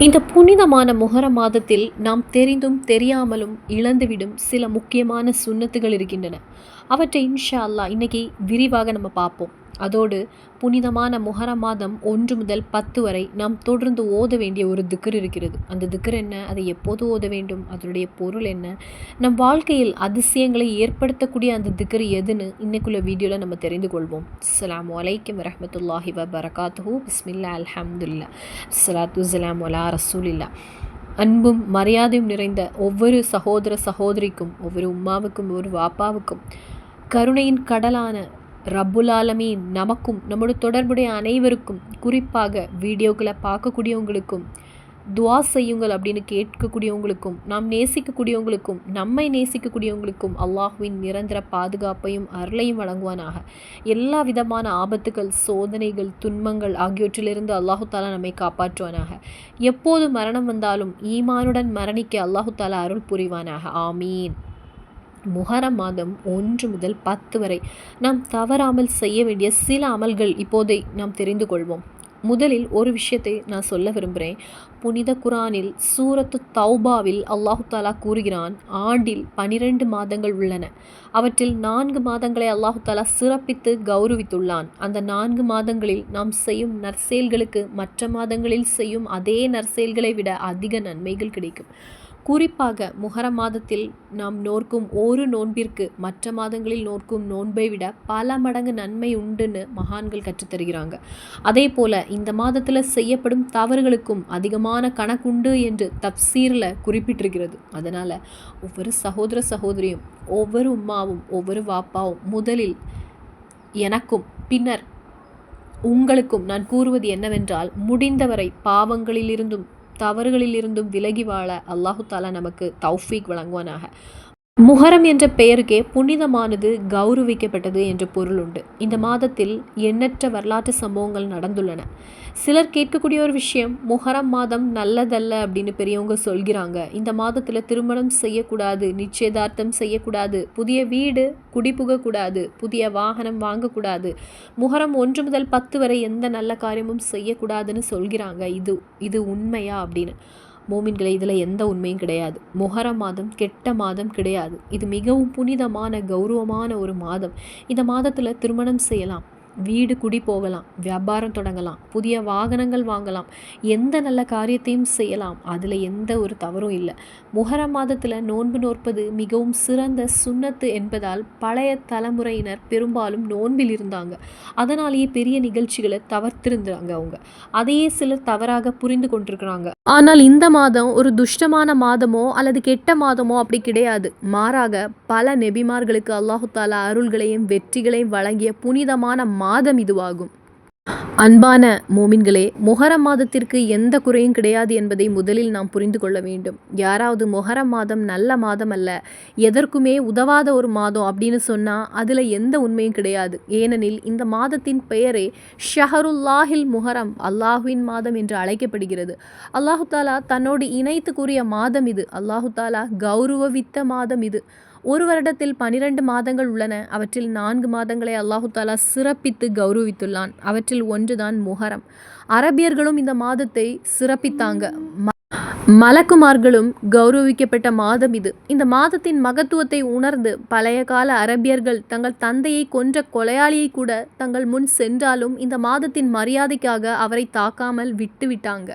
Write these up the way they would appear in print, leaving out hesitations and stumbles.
இந்த புனிதமான முஹர மாதத்தில் நாம் தெரிந்தும் தெரியாமலும் இழந்துவிடும் சில முக்கியமான சுன்னத்துகள் இருக்கின்றன. அவற்றை இன்ஷா அல்லாஹ் இன்னைக்கு விரிவாக நம்ம பார்ப்போம். அதோடு புனிதமான முஹர மாதம் 1 முதல் 10 வரை நாம் தொடர்ந்து ஓத வேண்டிய ஒரு திக்ர் இருக்கிறது. அந்த திக்ர் என்ன, அதை எப்போது ஓத வேண்டும், அதனுடைய பொருள் என்ன, நம் வாழ்க்கையில் அதிசயங்களை ஏற்படுத்தக்கூடிய அந்த திக்ர் எதுன்னு இன்னைக்குள்ள வீடியோவில் நம்ம தெரிந்து கொள்வோம். அஸ்ஸலாமு அலைக்கும் வரஹ்மத்துல்லாஹி வபரகாத்துஹு. பிஸ்மில்லா அல்ஹம்துலில்லாஹ் அஸ்ஸலாத்து வஸ்ஸலாமு அலா ரசூலில்லா. அன்பும் மரியாதையும் நிறைந்த ஒவ்வொரு சகோதர சகோதரிக்கும், ஒவ்வொரு உம்மாவுக்கும், ஒவ்வொரு வாப்பாவுக்கும் கருணையின் கடலான ரப்புல் ஆலமீன் நமக்கும் நம்மோட தொடர்புடைய அனைவருக்கும், குறிப்பாக வீடியோக்களை பார்க்கக்கூடியவங்களுக்கும், துவா செய்யுங்கள் அப்படின்னு கேட்கக்கூடியவங்களுக்கும், நாம் நேசிக்கக்கூடியவங்களுக்கும், நம்மை நேசிக்கக்கூடியவங்களுக்கும் அல்லாஹ்வின் நிரந்தர பாதுகாப்பையும் அருளையும் வழங்குவானாக. எல்லா விதமான ஆபத்துகள், சோதனைகள், துன்பங்கள் ஆகியவற்றிலிருந்து அல்லாஹு தாலா நம்மை காப்பாற்றுவானாக. எப்போது மரணம் வந்தாலும் ஈமானுடன் மரணிக்க அல்லாஹு தாலா அருள் புரிவானாக. ஆமீன். முஹரம் மாதம் 1 முதல் 10 வரை நாம் தவறாமல் செய்ய வேண்டிய சில அமல்கள் இப்போதை நாம் தெரிந்து கொள்வோம். முதலில் ஒரு விஷயத்தை நான் சொல்ல விரும்புகிறேன். புனித குரானில் சூரத்து தௌபாவில் அல்லாஹு தாலா கூறுகிறான், ஆண்டில் 12 மாதங்கள் உள்ளன. அவற்றில் 4 மாதங்களை அல்லாஹு தாலா சிறப்பித்து கௌரவித்துள்ளான். அந்த 4 மாதங்களில் நாம் செய்யும் நற்செயல்களுக்கு மற்ற மாதங்களில் செய்யும் அதே நற்செயல்களை விட அதிக நன்மைகள் கிடைக்கும். குறிப்பாக முஹரம் மாதத்தில் நாம் நோர்க்கும் ஒரு நோன்பிற்கு மற்ற மாதங்களில் நோர்க்கும் நோன்பை விட பல மடங்கு நன்மை உண்டுன்னு மகான்கள் கற்றுத்தருகிறாங்க. அதே போல் இந்த மாதத்தில் செய்யப்படும் தவறுகளுக்கும் அதிகமான கணக்குண்டு என்று தப்சீரில் குறிப்பிட்டிருக்கிறது. அதனால் ஒவ்வொரு சகோதர சகோதரியும், ஒவ்வொரு உம்மாவும், ஒவ்வொரு வாப்பாவும் முதலில் எனக்கும் பின்னர் உங்களுக்கும் நான் கூறுவது என்னவென்றால், முடிந்தவரை பாவங்களிலிருந்தும் தவறுகளிலிருந்தும் விலகி வாழ அல்லாஹு தாலா நமக்கு தௌஃபீக் வழங்குவானாக. முஹரம் என்ற பெயருக்கே புனிதமானது, கௌரவிக்கப்பட்டது என்ற பொருள் உண்டு. இந்த மாதத்தில் எண்ணற்ற வரலாற்று சம்பவங்கள் நடந்துள்ளன. சிலர் கேட்கக்கூடிய ஒரு விஷயம், முஹரம் மாதம் நல்லதல்ல அப்படின்னு பெரியவங்க சொல்கிறாங்க. இந்த மாதத்தில் திருமணம் செய்யக்கூடாது, நிச்சயதார்த்தம் செய்யக்கூடாது, புதிய வீடு குடிபுகக்கூடாது, புதிய வாகனம் வாங்கக்கூடாது, முஹரம் 1 முதல் 10 வரை எந்த நல்ல காரியமும் செய்யக்கூடாதுன்னு சொல்கிறாங்க. இது உண்மையா அப்படின்னு. மோமின்களை, இதில் எந்த உண்மையும் கிடையாது. முஹரம் மாதம் கெட்ட மாதம் கிடையாது. இது மிகவும் புனிதமான, கௌரவமான ஒரு மாதம். இந்த மாதத்தில் திருமணம் செய்யலாம், வீடு குடி போகலாம், வியாபாரம் தொடங்கலாம், புதிய வாகனங்கள் வாங்கலாம், எந்த நல்ல காரியத்தையும் செய்யலாம். அதில் எந்த ஒரு தவறும் இல்லை. முஹரம் மாதத்தில் நோன்பு நோற்பது மிகவும் சிறந்த சுன்னத்து என்பதால் பழைய தலைமுறையினர் பெரும்பாலும் நோன்பில் இருந்தாங்க. அதனாலேயே பெரிய நிகழ்ச்சிகளை தவிர்த்திருந்தாங்க அவங்க. அதையே சிலர் தவறாக புரிந்து கொண்டிருக்கிறாங்க. ஆனால் இந்த மாதம் ஒரு துஷ்டமான மாதமோ அல்லது கெட்ட மாதமோ அப்படி கிடையாது. மாறாக பல நெபிமார்களுக்கு அல்லாஹு தாலா அருள்களையும் வெற்றிகளையும் வழங்கிய புனிதமான மாதம் இதுவாகும். அன்பான மோமின்களே, முஹரம் மாதத்திற்கு எந்த குறையும் கிடையாது என்பதை முதலில் நாம் புரிந்து கொள்ள வேண்டும். யாராவது முஹரம் மாதம் நல்ல மாதம் அல்ல, எதற்குமே உதவாத ஒரு மாதம் அப்படின்னு சொன்னால் அதில் எந்த உண்மையும் கிடையாது. ஏனெனில் இந்த மாதத்தின் பெயரே ஷஹருல்லாஹில் முஹரம், அல்லாஹுவின் மாதம் என்று அழைக்கப்படுகிறது. அல்லாஹு தாலா தன்னோடு இணைத்து கூறிய மாதம் இது. அல்லாஹு தாலா கௌரவித்த மாதம் இது. ஒரு வருடத்தில் 12 மாதங்கள் உள்ளன. அவற்றில் 4 மாதங்களை அல்லாஹு தாலா சிறப்பித்து கௌரவித்துள்ளான். அவற்றில் ஒன்றுதான் முஹரம். அரபியர்களும் இந்த மாதத்தை சிறப்பித்தாங்க. மலக்குமார்களும் கௌரவிக்கப்பட்ட மாதம் இது. இந்த மாதத்தின் மகத்துவத்தை உணர்ந்து பழைய கால அரபியர்கள் தங்கள் தந்தையை கொன்ற கொலையாளியை கூட தங்கள் முன் சென்றாலும் இந்த மாதத்தின் மரியாதைக்காக அவரை தாக்காமல் விட்டுவிட்டாங்க.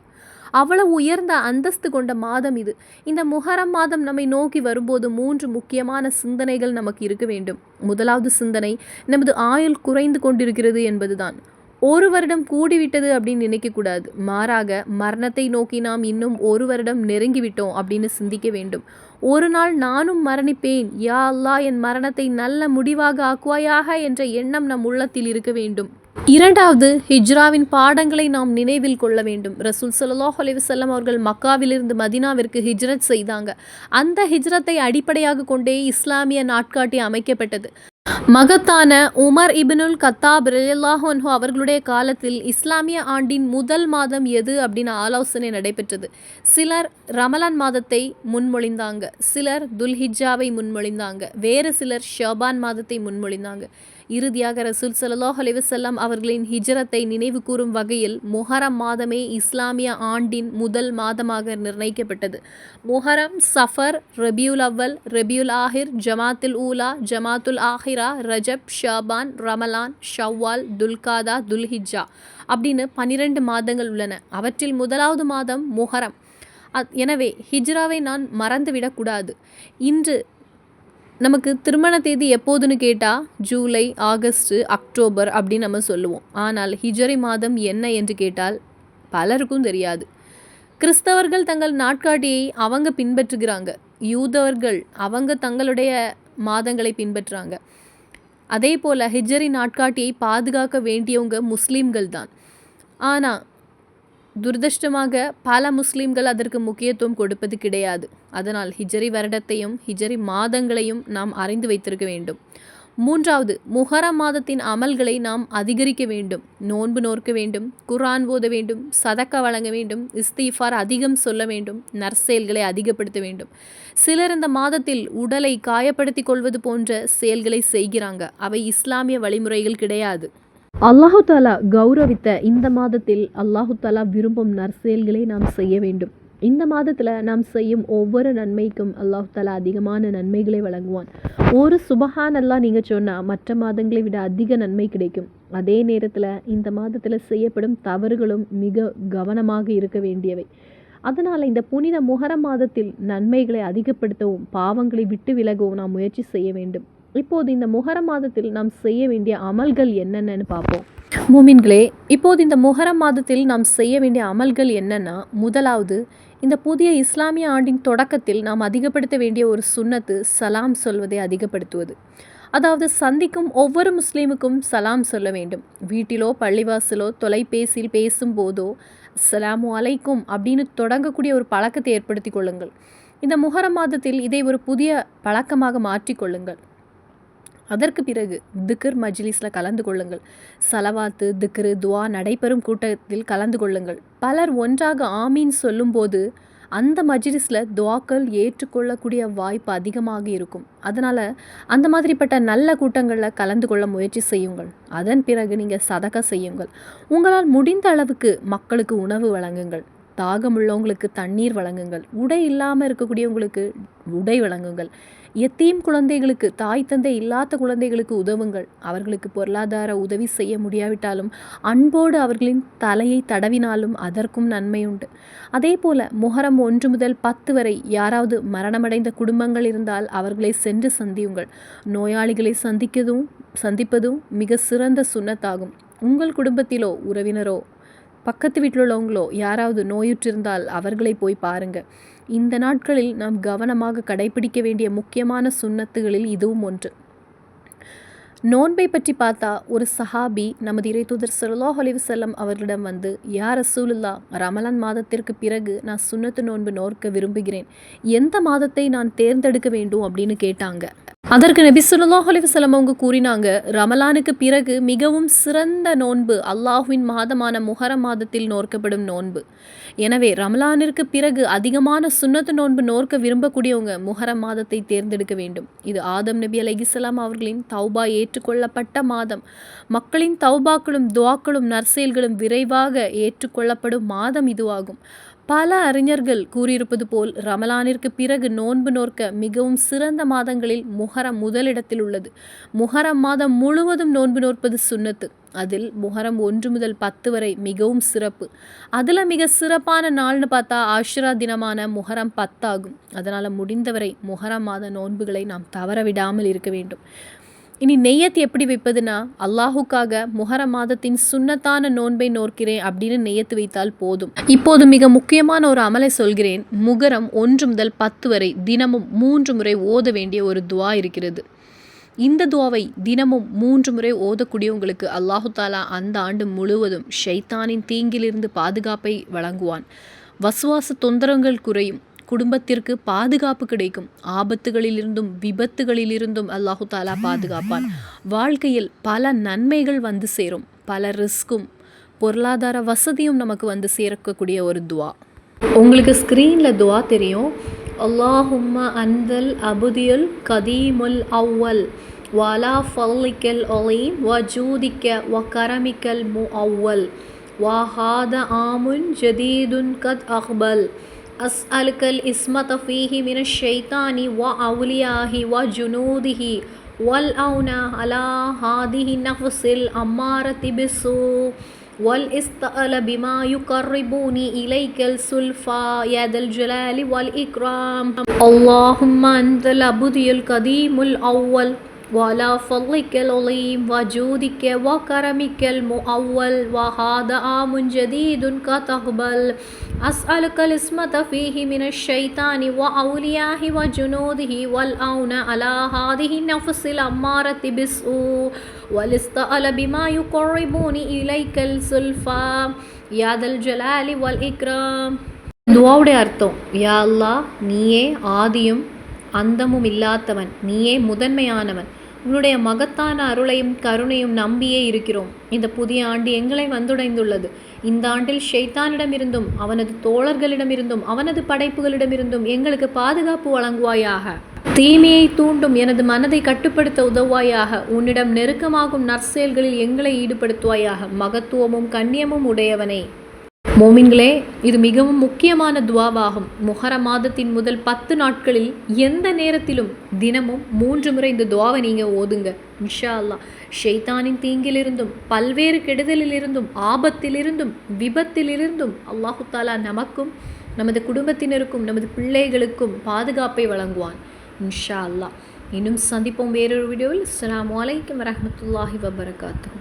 அவ்வளவு உயர்ந்த அந்தஸ்து கொண்ட மாதம் இது. இந்த முஹரம் மாதம் நம்மை நோக்கி வரும்போது 3 முக்கியமான சிந்தனைகள் நமக்கு இருக்க வேண்டும். முதலாவது சிந்தனை, நமது ஆயுள் குறைந்து கொண்டிருக்கிறது என்பதுதான். ஒரு வருடம் கூடிவிட்டது அப்படின்னு நினைக்கக்கூடாது. மாறாக மரணத்தை நோக்கி நாம் இன்னும் ஒரு வருடம் நெருங்கிவிட்டோம் அப்படின்னு சிந்திக்க வேண்டும். ஒரு நாள் நானும் மரணிப்பேன், யா அல்லாஹ் என் மரணத்தை நல்ல முடிவாக ஆக்குவாயாக என்ற எண்ணம் நம் உள்ளத்தில் இருக்க வேண்டும். இரண்டாவது, ஹிஜ்ராவின் பாடங்களை நாம் நினைவில் கொள்ள வேண்டும். ரசூல் ஸல்லல்லாஹு அலைஹி வஸல்லம் அவர்கள் மக்காவிலிருந்து மதீனாவிற்கு ஹிஜ்ரத் செய்தாங்க. அந்த ஹிஜ்ரத்தை அடிப்படையாக கொண்டே இஸ்லாமிய நாட்காட்டி அமைக்கப்பட்டது. மகத்தான உமர் இப்னுல் கத்தாப் ரலியல்லாஹு அன்ஹு அவர்களுடைய காலத்தில் இஸ்லாமிய ஆண்டின் முதல் மாதம் எது அப்படின்னு ஆலோசனை நடைபெற்றது. சிலர் ரமலான் மாதத்தை முன்மொழிந்தாங்க, சிலர் துல்ஹிஜ்ஜாவை முன்மொழிந்தாங்க, வேறு சிலர் ஷபான் மாதத்தை முன்மொழிந்தாங்க. இறுதியாக ரசூல் ஸல்லல்லாஹு அலைஹி வஸல்லம் அவர்களின் ஹிஜ்ரத்தை நினைவு கூறும் வகையில் முஹர்ரம் மாதமே இஸ்லாமிய ஆண்டின் முதல் மாதமாக நிர்ணயிக்கப்பட்டது. முஹர்ரம், சஃபர், ரபியுல் அவ்வல், ரபியுல் ஆஹிர், ஜமாத்துல் ஊலா, ஜமாத்துல் ஆஹிரா, ரஜப், ஷாபான், ரமலான், ஷவ்வால், துல்காதா, துல்ஹிஜ்ஜா அப்படின்னு 12 மாதங்கள் உள்ளன. அவற்றில் முதலாவது மாதம் முஹர்ரம். எனவே ஹிஜ்ராவை நான் மறந்துவிடக்கூடாது. இன்று நமக்கு திருமண தேதி எப்போதுன்னு கேட்டால் ஜூலை, ஆகஸ்ட், அக்டோபர் அப்படின்னு நம்ம சொல்லுவோம். ஆனால் ஹிஜ்ரி மாதம் என்ன என்று கேட்டால் பலருக்கும் தெரியாது. கிறிஸ்தவர்கள் தங்கள் நாட்காட்டியை அவங்க பின்பற்றுகிறாங்க. யூதர்கள் அவங்க தங்களுடைய மாதங்களை பின்பற்றுறாங்க. அதே போல் ஹிஜ்ரி நாட்காட்டியை பாதுகாக்க வேண்டியவங்க முஸ்லீம்கள் தான். ஆனால் துரதிர்ஷ்டமாக பல முஸ்லீம்கள் அதற்கு முக்கியத்துவம் கொடுப்பது கிடையாது. அதனால் ஹிஜ்ரி வருடத்தையும் ஹிஜ்ரி மாதங்களையும் நாம் அறிந்து வைத்திருக்க வேண்டும். மூன்றாவது, முஹர்ரம் மாதத்தின் அமல்களை நாம் அதிகரிக்க வேண்டும். நோன்பு நோற்க வேண்டும், குர்ஆன் ஓத வேண்டும், சதக்கா வழங்க வேண்டும், இஸ்திஃபார் அதிகம் சொல்ல வேண்டும், நற்செயல்களை அதிகப்படுத்த வேண்டும். சிலர் இந்த மாதத்தில் உடலை காயப்படுத்தி கொள்வது போன்ற செயல்களை செய்கிறாங்க. அவை இஸ்லாமிய வழிமுறைகள் கிடையாது. அல்லாஹு தாலா கௌரவித்த இந்த மாதத்தில் அல்லாஹு தாலா விரும்பும் நற்செயல்களை நாம் செய்ய வேண்டும். இந்த மாதத்தில் நாம் செய்யும் ஒவ்வொரு நன்மைக்கும் அல்லாஹு தாலா அதிகமான நன்மைகளை வழங்குவான். ஒரு சுபஹான் அல்லாஹ் நீங்கள் சொன்னால் மற்ற மாதங்களை விட அதிக நன்மை கிடைக்கும். அதே நேரத்தில் இந்த மாதத்தில் செய்யப்படும் தவறுகளும் மிக கவனமாக இருக்க வேண்டியவை. அதனால் இந்த புனித முஹர்ரம் மாதத்தில் நன்மைகளை அதிகப்படுத்தவும் பாவங்களை விட்டு விலகவும் நாம் முயற்சி செய்ய வேண்டும். இப்போது இந்த முஹர்ரம் மாதத்தில் நாம் செய்ய வேண்டிய அமல்கள் என்னென்னு பார்ப்போம். மூமின்களே, இப்போது இந்த முஹர்ரம் மாதத்தில் நாம் செய்ய வேண்டிய அமல்கள் என்னென்னா, முதலாவது, இந்த புதிய இஸ்லாமிய ஆண்டின் தொடக்கத்தில் நாம் அதிகப்படுத்த வேண்டிய ஒரு சுன்னத்து சலாம் சொல்வதை அதிகப்படுத்துவது. அதாவது சந்திக்கும் ஒவ்வொரு முஸ்லீமுக்கும் சலாம் சொல்ல வேண்டும். வீட்டிலோ பள்ளிவாசலோ தொலைபேசியில் பேசும்போதோ அஸ்ஸலாமு அலைக்கும் அப்படின்னு தொடங்கக்கூடிய ஒரு பழக்கத்தை ஏற்படுத்தி கொள்ளுங்கள். இந்த முஹர்ரம் மாதத்தில் இதை ஒரு புதிய பழக்கமாக மாற்றிக்கொள்ளுங்கள். அதற்கு பிறகு திக்ர் மஜ்லிஸில் கலந்து கொள்ளுங்கள். சலவாத்து, திக்ரு, துவா நடைபெறும் கூட்டத்தில் கலந்து கொள்ளுங்கள். பலர் ஒன்றாக ஆமீன் சொல்லும்போது அந்த மஜ்லிஸில் துவாக்கள் ஏற்றுக்கொள்ளக்கூடிய வாய்ப்பு அதிகமாக இருக்கும். அதனால் அந்த மாதிரிப்பட்ட நல்ல கூட்டங்களில் கலந்து கொள்ள முயற்சி செய்யுங்கள். அதன் பிறகு நீங்கள் சதகா செய்யுங்கள். உங்களால் முடிந்த அளவுக்கு மக்களுக்கு உணவு வழங்குங்கள். தாகம் உள்ளவங்களுக்கு தண்ணீர் வழங்குங்கள். உடை இல்லாமல் இருக்கக்கூடியவங்களுக்கு உடை வழங்குங்கள். யத்தீம் குழந்தைகளுக்கு, தாய் தந்தை இல்லாத குழந்தைகளுக்கு உதவுங்கள். அவர்களுக்கு பொருளாதார உதவி செய்ய முடியாவிட்டாலும் அன்போடு அவர்களின் தலையை தடவினாலும் அதற்கும் நன்மை உண்டு. அதே போல் முஹர்ரம் 1 முதல் 10 வரை யாராவது மரணமடைந்த குடும்பங்கள் இருந்தால் அவர்களை சென்று சந்தியுங்கள். நோயாளிகளை சந்திப்பதும் மிக சிறந்த சுன்னத்தாகும். உங்கள் குடும்பத்திலோ உறவினரோ பக்கத்து வீட்டில் உள்ளவங்களோ யாராவது நோயுற்றிருந்தால் அவர்களை போய் பாருங்கள். இந்த நாட்களில் நாம் கவனமாக கடைபிடிக்க வேண்டிய முக்கியமான சுன்னத்துகளில் இதுவும் ஒன்று. நோன்பை பற்றி பார்த்தா, ஒரு சஹாபி நமது இறைத்தூதர் ஸல்லல்லாஹு அலைஹி வஸல்லம் அவர்களிடம் வந்து, யா ரசூலுல்லாஹ், ரமலான் மாதத்திற்கு பிறகு நான் சுன்னத்து நோன்பு நோற்க விரும்புகிறேன். எந்த மாதத்தை நான் தேர்ந்தெடுக்க வேண்டும் அப்படின்னு கேட்டாங்க. அதற்கு நபி ஸல்லல்லாஹு அலைஹி வஸல்லம் அவங்க கூறினாங்க, ரமலானுக்கு பிறகு மிகவும் சிறந்த நோன்பு அல்லாஹ்வின் மாதமான முஹர்ரம் மாதத்தில் நோற்கப்படும் நோன்பு. எனவே ரமலானிற்கு பிறகு அதிகமான சுன்னத்து நோன்பு நோற்க விரும்பக்கூடியவங்க முஹர்ரம் மாதத்தை தேர்ந்தெடுக்க வேண்டும். இது ஆதம் நபி அலைஹிஸ்ஸலாம் அவர்களின் தௌபா ஏற்றுக்கொள்ளப்பட்ட மாதம். மக்களின் தௌபாக்களும் துஆக்களும் நற்செயல்களும் விரைவாக ஏற்றுக்கொள்ளப்படும் மாதம் இதுவாகும். பல அறிஞர்கள் கூறியிருப்பது போல் ரமலானிற்கு பிறகு நோன்பு நோற்க மிகவும் சிறந்த மாதங்களில் முஹர்ரம் முதலிடத்தில் உள்ளது. முஹர்ரம் மாதம் முழுவதும் நோன்பு நோற்பது சுன்னத்து. அதில் முஹர்ரம் 1 முதல் 10 வரை மிகவும் சிறப்பு. அதில் மிக சிறப்பான நாள்னு பார்த்தா ஆஷுரா தினமான முஹர்ரம் 10 ஆகும். அதனால் முடிந்தவரை முஹர்ரம் மாத நோன்புகளை நாம் தவற விடாமல் இருக்க வேண்டும். இனி நெய்யத் எப்படி வைப்பதுன்னா, அல்லாஹுக்காக முஹர்ரம் மாதத்தின் சுன்னத்தான நோன்பை நோக்கிறேன் அப்படின்னு நெய்யத்து வைத்தால் போதும். இப்போது மிக முக்கியமான ஒரு அமலை சொல்கிறேன். முஹர்ரம் 1 முதல் 10 வரை தினமும் 3 முறை ஓத வேண்டிய ஒரு துவா இருக்கிறது. இந்த துவாவை தினமும் 3 முறை ஓதக்கூடியவங்களுக்கு அல்லாஹு தாலா அந்த ஆண்டு முழுவதும் ஷைத்தானின் தீங்கிலிருந்து பாதுகாப்பை வழங்குவான். வசுவாச தொந்தரங்கள் குறையும். குடும்பத்திற்கு பாதுகாப்பு கிடைக்கும். ஆபத்துகளிலிருந்தும் விபத்துகளிலிருந்தும் அல்லாஹு தாலா பாதுகாப்பான். வாழ்க்கையில் பல நன்மைகள் வந்து சேரும். பல ரிஸ்க்கும் பொருளாதார வசதியும் நமக்கு வந்து சேர்க்கக்கூடிய ஒரு துவா. உங்களுக்கு ஸ்க்ரீனில் துவா தெரியும். அல்லாஹும்ம அன்தல் அபுதியுல் கதீமுல் அவ்வல் وعلى فضلك العظيم وجودك وكرمك المؤول وهذا عام جديد قد أقبل أسألك الإسمة فيه من الشيطان وأوليائه وجنوده والعون على هذه النفس الأمارة بالسوء والاستعال بما يقربني إليك الزلفى يا ذا الجلال والإكرام اللهم أنت الأبدي القديم الأول وعلى فضلك العظيم وجودك وكرمك المؤول وهذا عام جديد قد أقبل أسألك الإسمة فيه من الشيطان وأوليائه وجنوده والعون على هذه النفس الأمارة بالسوء والاستعال بما يقربني إليك الزلفى يا ذا الجلال والإكرام. துவாவுடைய அர்த்தம், யா அல்லாஹ், நீயே ஆதியும் அந்தமும் இல்லாதவன், நீயே முதன்மையானவன். உன்னுடைய மகத்தான அருளையும் கருணையும் நம்பியே இருக்கிறோம். இந்த புதிய ஆண்டு எங்களை வந்தடைந்துள்ளது. இந்த ஆண்டில் ஷைத்தானிடமிருந்தும் அவனது தோழர்களிடமிருந்தும் அவனது படைப்புகளிடமிருந்தும் எங்களுக்கு பாதுகாப்பு வழங்குவாயாக. தீமையை தூண்டும் எனது மனதை கட்டுப்படுத்த உதவுவாயாக. உன்னிடம் நெருக்கமாகும் நற்செயல்களில் எங்களை ஈடுபடுத்துவாயாக. மகத்துவமும் கண்ணியமும் உடையவனே. மோமின்களே, இது மிகவும் முக்கியமான துவாவாகும். முஹர்ரம் மாதத்தின் முதல் 10 நாட்களில் எந்த நேரத்திலும் தினமும் 3 முறை இந்த துவாவை நீங்கள் ஓதுங்க. இன்ஷா அல்லாஹ் ஷைத்தானின் தீங்கிலிருந்தும் பல்வேறு கெடுதலிலிருந்தும் ஆபத்திலிருந்தும் விபத்திலிருந்தும் அல்லாஹு தாலா நமக்கும் நமது குடும்பத்தினருக்கும் நமது பிள்ளைகளுக்கும் பாதுகாப்பை வழங்குவான். இன்ஷா அல்லாஹ். இன்னும் சந்திப்போம் வேறொரு வீடியோவில். அஸ்ஸலாமு அலைக்கும் வரஹ்மத்துல்லாஹி வபரகாத்துஹு.